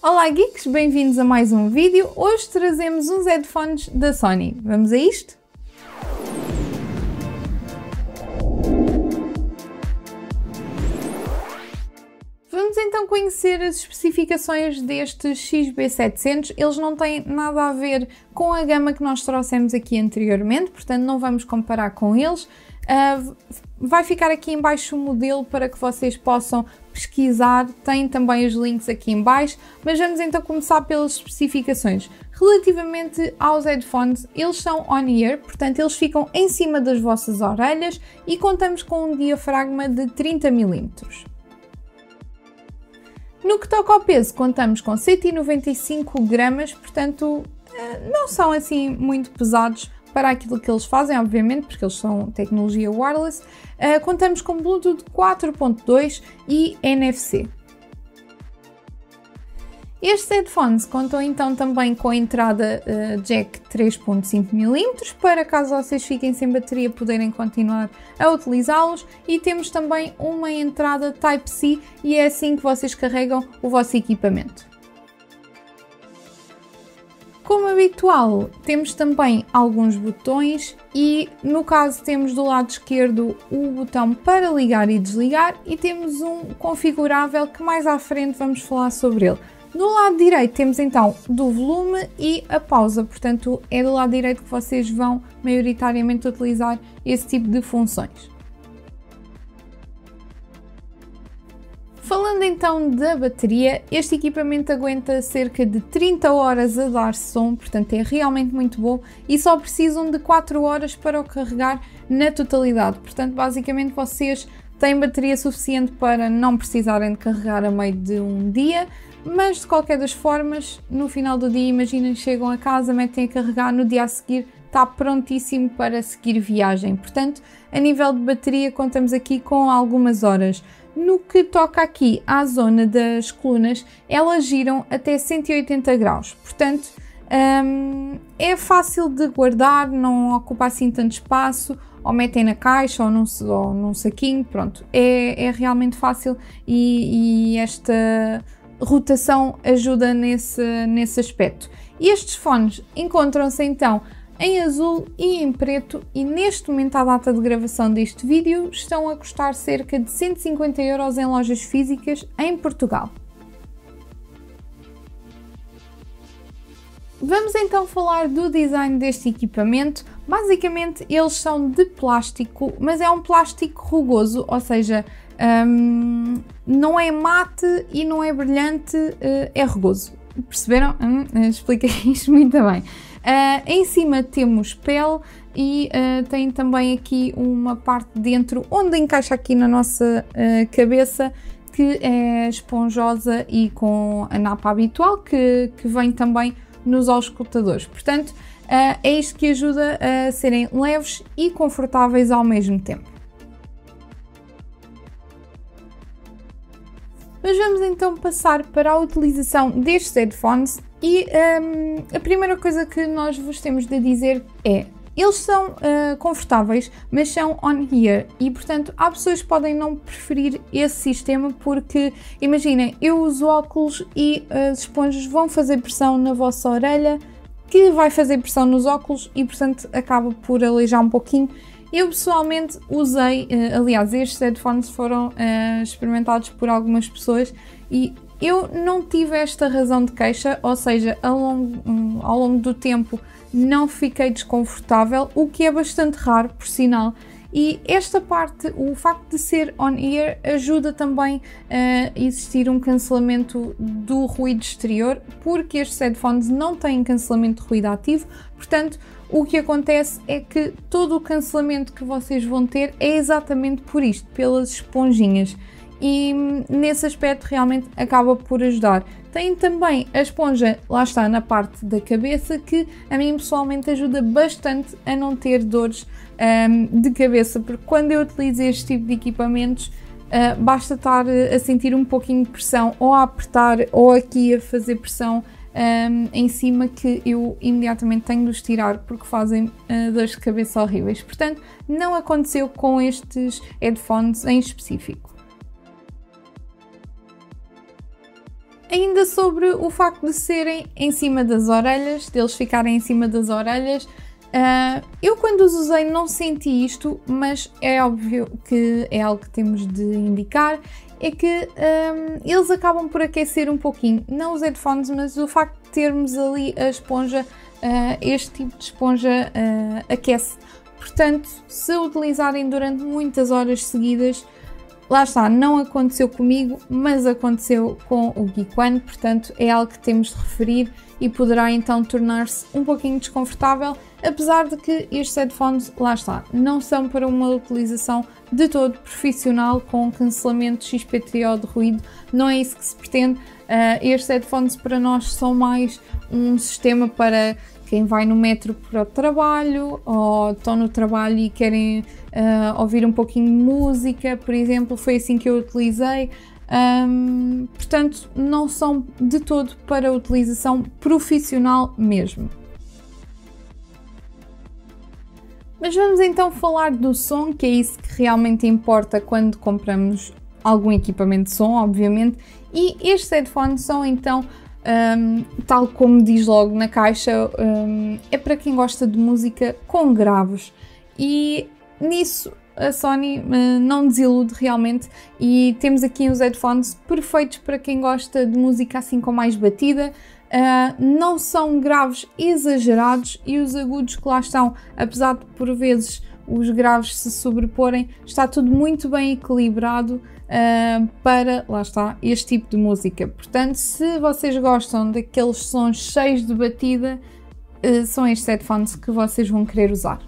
Olá geeks, bem-vindos a mais um vídeo. Hoje trazemos uns headphones da Sony. Vamos a isto? Vamos então conhecer as especificações destes XB700. Eles não têm nada a ver com a gama que nós trouxemos aqui anteriormente, portanto não vamos comparar com eles. Vai ficar aqui em baixo o modelo para que vocês possam pesquisar, tem também os links aqui em baixo, mas vamos então começar pelas especificações. Relativamente aos headphones, eles são on-ear, portanto eles ficam em cima das vossas orelhas e contamos com um diafragma de 30 mm. No que toca ao peso, contamos com 195 gramas, portanto não são assim muito pesados para aquilo que eles fazem, obviamente, porque eles são tecnologia wireless. Contamos com Bluetooth 4.2 e NFC. Estes headphones contam então também com a entrada jack 3.5 mm, para caso vocês fiquem sem bateria poderem continuar a utilizá-los, e temos também uma entrada Type-C e é assim que vocês carregam o vosso equipamento. Como habitual, temos também alguns botões e no caso temos do lado esquerdo o botão para ligar e desligar e temos um configurável que mais à frente vamos falar sobre ele. Do lado direito temos então do volume e a pausa, portanto é do lado direito que vocês vão maioritariamente utilizar esse tipo de funções. Falando então da bateria, este equipamento aguenta cerca de 30 horas a dar som, portanto é realmente muito bom e só precisam de 4 horas para o carregar na totalidade, portanto basicamente vocês têm bateria suficiente para não precisarem de carregar a meio de um dia, mas de qualquer das formas, no final do dia, imaginem, chegam a casa, metem a carregar, no dia a seguir está prontíssimo para seguir viagem, portanto a nível de bateria contamos aqui com algumas horas. No que toca aqui à zona das colunas, elas giram até 180 graus, portanto é fácil de guardar, não ocupa assim tanto espaço, ou metem na caixa ou num saquinho, pronto, é realmente fácil e esta rotação ajuda nesse aspecto. E estes fones encontram-se então em azul e em preto e neste momento, à data de gravação deste vídeo, estão a custar cerca de 150 € em lojas físicas em Portugal. Vamos então falar do design deste equipamento. Basicamente eles são de plástico, mas é um plástico rugoso, ou seja, não é mate e não é brilhante, é rugoso. Perceberam? Expliquei isto muito bem. Em cima temos pele e tem também aqui uma parte dentro onde encaixa aqui na nossa cabeça, que é esponjosa e com a napa habitual que vem também nos auscultadores. Portanto, é isto que ajuda a serem leves e confortáveis ao mesmo tempo. Mas vamos então passar para a utilização destes headphones e a primeira coisa que nós vos temos de dizer é: eles são confortáveis, mas são on-ear e portanto há pessoas que podem não preferir esse sistema porque, imaginem, eu uso óculos e as esponjas vão fazer pressão na vossa orelha, que vai fazer pressão nos óculos e portanto acaba por aleijar um pouquinho. Eu pessoalmente usei, aliás estes headphones foram experimentados por algumas pessoas e eu não tive esta razão de queixa, ou seja, ao longo do tempo não fiquei desconfortável, o que é bastante raro, por sinal. E esta parte, o facto de ser on-ear, ajuda também a existir um cancelamento do ruído exterior, porque estes headphones não têm cancelamento de ruído ativo, portanto o que acontece é que todo o cancelamento que vocês vão ter é exatamente por isto, pelas esponjinhas. E nesse aspecto realmente acaba por ajudar. Tem também a esponja, lá está, na parte da cabeça, que a mim pessoalmente ajuda bastante a não ter dores de cabeça, porque quando eu utilizo este tipo de equipamentos basta estar a sentir um pouquinho de pressão, ou a apertar, ou aqui a fazer pressão em cima, que eu imediatamente tenho de os tirar porque fazem dores de cabeça horríveis. Portanto, não aconteceu com estes headphones em específico. Ainda sobre o facto de serem em cima das orelhas, deles ficarem em cima das orelhas, eu quando os usei não senti isto, mas é óbvio que é algo que temos de indicar, é que eles acabam por aquecer um pouquinho, não os headphones, mas o facto de termos ali a esponja, este tipo de esponja aquece. Portanto, se utilizarem durante muitas horas seguidas, lá está, não aconteceu comigo, mas aconteceu com o Geek One, portanto é algo que temos de referir e poderá então tornar-se um pouquinho desconfortável, apesar de que estes headphones, lá está, não são para uma utilização de todo profissional com cancelamento XPTO de ruído, não é isso que se pretende. Estes headphones para nós são mais um sistema para quem vai no metro para o trabalho ou estão no trabalho e querem ouvir um pouquinho de música, por exemplo, foi assim que eu utilizei. Portanto, não são de todo para utilização profissional mesmo. Mas vamos então falar do som, que é isso que realmente importa quando compramos algum equipamento de som, obviamente, e estes headphones são então, tal como diz logo na caixa, é para quem gosta de música com graves, e nisso a Sony não desilude realmente, e temos aqui os headphones perfeitos para quem gosta de música assim com mais batida. Não são graves exagerados e os agudos que lá estão, apesar de por vezes os graves se sobreporem, está tudo muito bem equilibrado para, lá está, este tipo de música. Portanto, se vocês gostam daqueles sons cheios de batida, são estes headphones que vocês vão querer usar.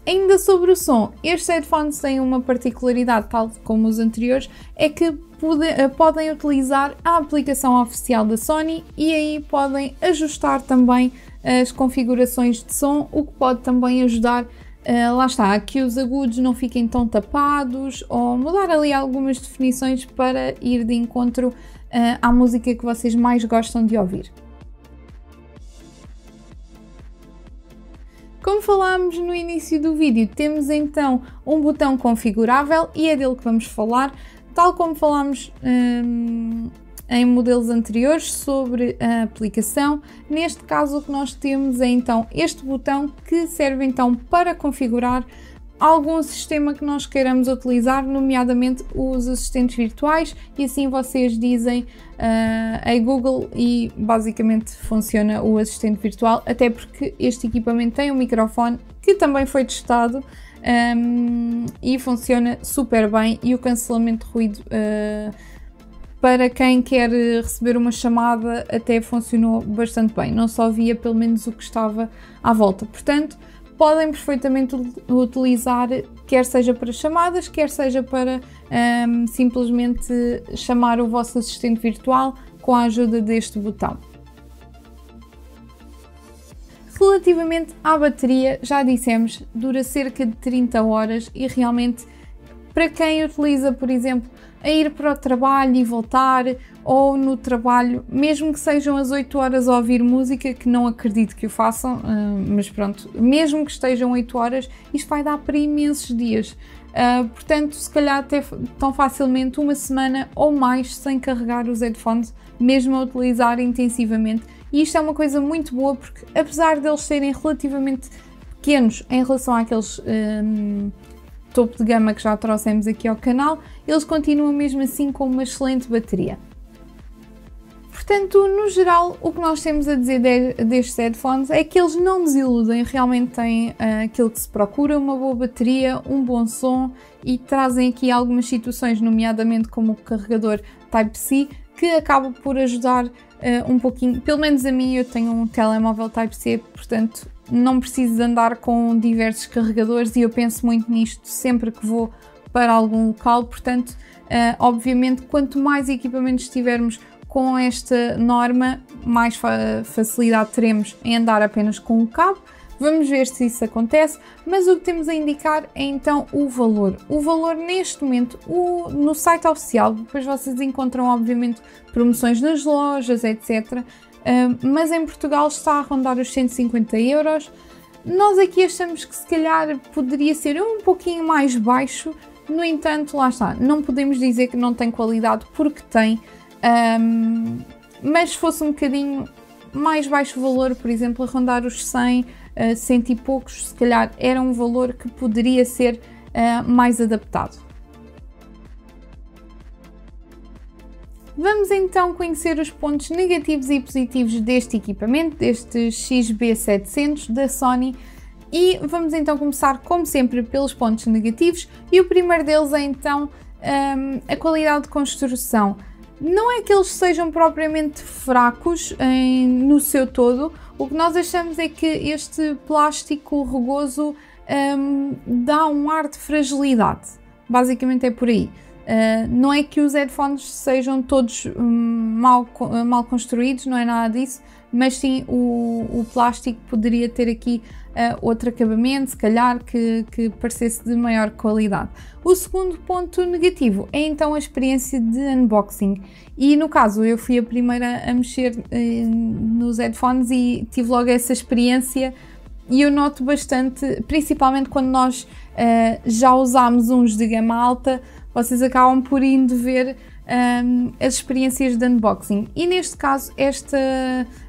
Ainda sobre o som, estes headphones têm uma particularidade, tal como os anteriores, é que podem utilizar a aplicação oficial da Sony e aí podem ajustar também as configurações de som, o que pode também ajudar, lá está, a que os agudos não fiquem tão tapados ou mudar ali algumas definições para ir de encontro à música que vocês mais gostam de ouvir. Como falámos no início do vídeo, temos então um botão configurável e é dele que vamos falar, tal como falámos em modelos anteriores sobre a aplicação. Neste caso o que nós temos é então este botão que serve então para configurar algum sistema que nós queiramos utilizar, nomeadamente os assistentes virtuais, e assim vocês dizem Hey Google e basicamente funciona o assistente virtual, até porque este equipamento tem um microfone que também foi testado e funciona super bem, e o cancelamento de ruído para quem quer receber uma chamada até funcionou bastante bem, não só via pelo menos o que estava à volta. Portanto, podem perfeitamente utilizar, quer seja para chamadas, quer seja para simplesmente chamar o vosso assistente virtual com a ajuda deste botão. Relativamente à bateria, já dissemos, dura cerca de 30 horas e realmente para quem utiliza, por exemplo, a ir para o trabalho e voltar, ou no trabalho, mesmo que sejam as 8 horas a ouvir música, que não acredito que o façam, mas pronto, mesmo que estejam 8 horas, isto vai dar para imensos dias. Portanto, se calhar até tão facilmente uma semana ou mais sem carregar os headphones, mesmo a utilizar intensivamente. E isto é uma coisa muito boa porque, apesar deles serem relativamente pequenos em relação àqueles topo de gama que já trouxemos aqui ao canal, eles continuam mesmo assim com uma excelente bateria. Portanto, no geral, o que nós temos a dizer destes headphones é que eles não desiludem, realmente têm aquilo que se procura, uma boa bateria, um bom som, e trazem aqui algumas situações, nomeadamente como o carregador Type-C, que acaba por ajudar um pouquinho, pelo menos a mim. Eu tenho um telemóvel Type-C, portanto não preciso de andar com diversos carregadores e eu penso muito nisto sempre que vou para algum local. Portanto, obviamente, quanto mais equipamentos tivermos com esta norma, mais facilidade teremos em andar apenas com um cabo. Vamos ver se isso acontece, mas o que temos a indicar é então o valor. O valor neste momento, no site oficial, depois vocês encontram obviamente promoções nas lojas, etc. Mas em Portugal está a rondar os 150 euros. Nós aqui achamos que se calhar poderia ser um pouquinho mais baixo, No entanto, lá está, não podemos dizer que não tem qualidade porque tem, mas se fosse um bocadinho mais baixo o valor, por exemplo, a rondar os 100, 100 e poucos, se calhar era um valor que poderia ser mais adaptado. Vamos então conhecer os pontos negativos e positivos deste equipamento, deste XB700 da Sony, e vamos então começar, como sempre, pelos pontos negativos, e o primeiro deles é então a qualidade de construção. Não é que eles sejam propriamente fracos no seu todo, o que nós achamos é que este plástico rugoso dá um ar de fragilidade, basicamente é por aí. Não é que os headphones sejam todos mal construídos, não é nada disso, mas sim o plástico poderia ter aqui outro acabamento, se calhar que parecesse de maior qualidade. O segundo ponto negativo é então a experiência de unboxing, e no caso eu fui a primeira a mexer nos headphones e tive logo essa experiência, e eu noto bastante, principalmente quando nós já usámos uns de gama alta, vocês acabam por indo ver as experiências de unboxing, e neste caso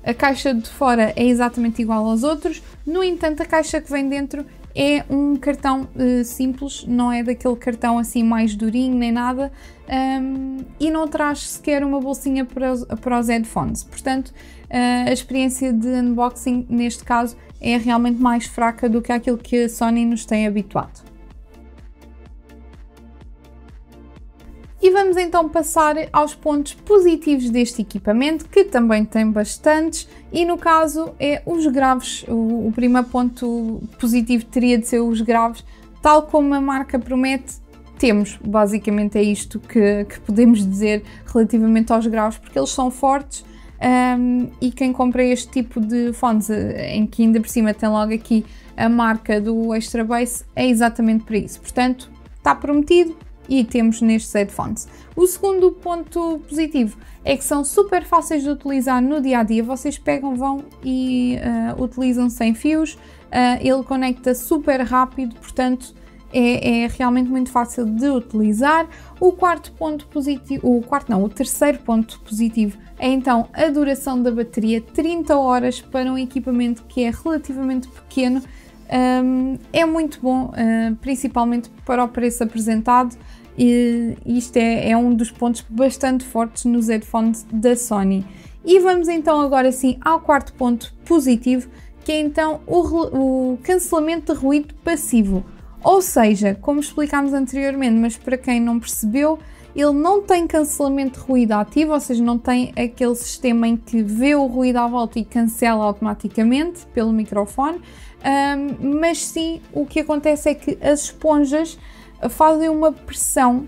a caixa de fora é exatamente igual aos outros. No entanto, a caixa que vem dentro é um cartão simples, não é daquele cartão assim mais durinho nem nada, e não traz sequer uma bolsinha para os headphones, portanto a experiência de unboxing neste caso é realmente mais fraca do que aquilo que a Sony nos tem habituado. E vamos então passar aos pontos positivos deste equipamento, que também tem bastantes, e no caso é os graves. O primeiro ponto positivo teria de ser os graves, tal como a marca promete. Temos, basicamente é isto que podemos dizer relativamente aos graves, porque eles são fortes, e quem compra este tipo de fones, em que ainda por cima tem logo aqui a marca do Extra Bass, é exatamente para isso. Portanto, está prometido. E temos nestes headphones. O segundo ponto positivo é que são super fáceis de utilizar no dia a dia. Vocês pegam, vão e utilizam sem fios, ele conecta super rápido, portanto é realmente muito fácil de utilizar. O quarto ponto positivo, o terceiro ponto positivo é então a duração da bateria, 30 horas para um equipamento que é relativamente pequeno. É muito bom, principalmente para o preço apresentado, e isto é um dos pontos bastante fortes nos headphones da Sony. E vamos então agora sim ao quarto ponto positivo, que é então o cancelamento de ruído passivo. Ou seja, como explicámos anteriormente, mas para quem não percebeu, ele não tem cancelamento de ruído ativo, ou seja, não tem aquele sistema em que vê o ruído à volta e cancela automaticamente pelo microfone, mas sim o que acontece é que as esponjas fazem uma pressão,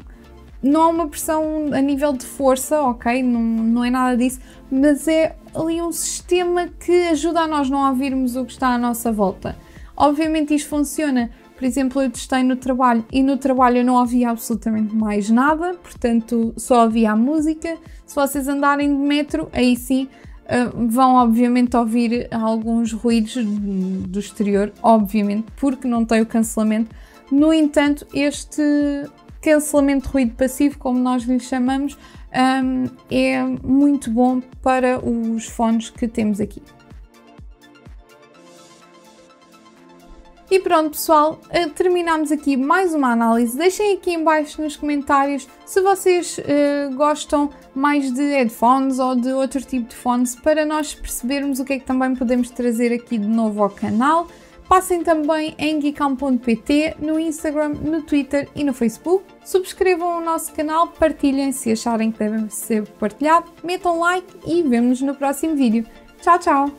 não é uma pressão a nível de força, ok? Não é nada disso, mas é ali um sistema que ajuda a nós não ouvirmos o que está à nossa volta. Obviamente isto funciona. Por exemplo, eu testei no trabalho e no trabalho eu não ouvia absolutamente mais nada, portanto só ouvia a música. Se vocês andarem de metro, aí sim vão obviamente ouvir alguns ruídos do exterior, obviamente, porque não tem o cancelamento. No entanto, este cancelamento de ruído passivo, como nós lhe chamamos, é muito bom para os fones que temos aqui. E pronto pessoal, terminamos aqui mais uma análise. Deixem aqui em baixo nos comentários se vocês gostam mais de headphones ou de outro tipo de fones, para nós percebermos o que é que também podemos trazer aqui de novo ao canal. Passem também em geekam.pt, no Instagram, no Twitter e no Facebook. Subscrevam o nosso canal, partilhem se acharem que deve ser partilhado, metam like e vemo-nos no próximo vídeo. Tchau, tchau!